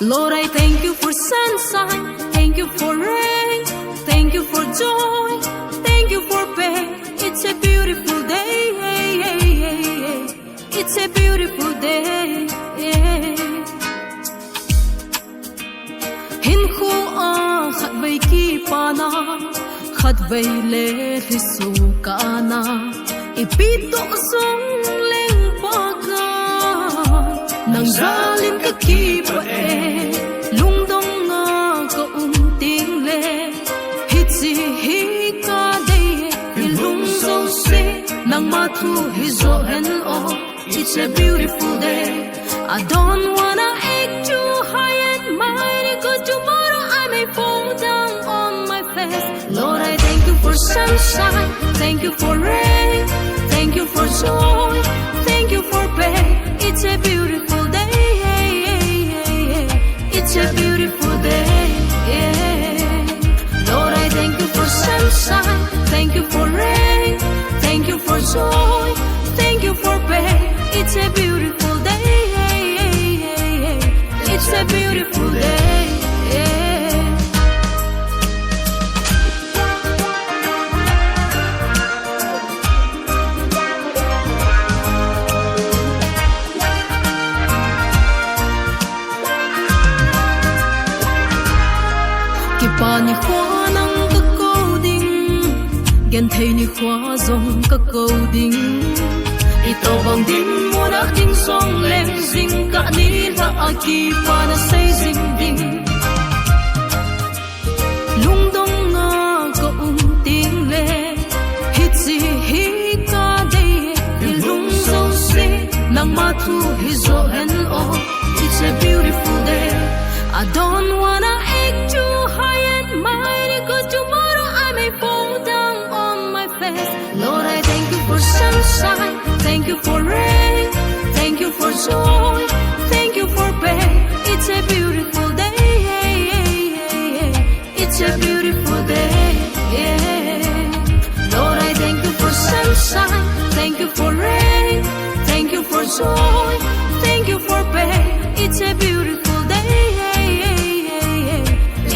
Lord, I thank you for sunshine, thank you for rain, thank you for joy, thank you for pain. It's a beautiful day, it's a beautiful day. Hin khu a khat vei ki pana, khat vei le risu kana, ipito song leng paka, nang zalim ka ki pa lung dong nga ka ting le, hitsi hi ka day, ilung so se, nang matu hizo hen o. It's a beautiful day. I don't wanna act too high and mighty, 'cause tomorrow I may fall down on my face. Lord, I thank you for sunshine, thank you for rain, thank you for joy, thank you for pain. It's a beautiful day, it's a beautiful day. Lord, I thank you for sunshine, thank you for rain, thank you for joy, thank you for pain. It's a beautiful day, it's a beautiful day. Kipa ni khóa nắng các câu đinh, ghen thầy ni khóa dòng các câu đinh. Ito bang din mo na ting song leng sing ka ni la aki pa na say sing ding. Lung dong nga ka ting le, hit si hi ka day, ilung so se, nang matu hizo hen o. It's a beautiful day. I don't wanna act too high and mighty, 'cause tomorrow I may fall down on my face. Lord, I thank you for sunshine, thank you for rain, thank you for joy, thank you for pain. It's a beautiful day, it's a beautiful day. Lord, I thank you for sunshine, thank you for rain, thank you for joy, thank you for pain. It's a beautiful day,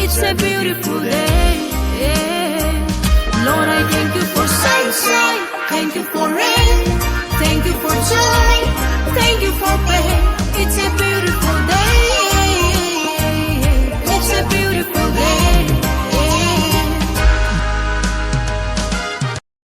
it's a beautiful day. Lord, I thank you for sunshine, thank you for rain, thank you for joy, thank you for pain. It's a beautiful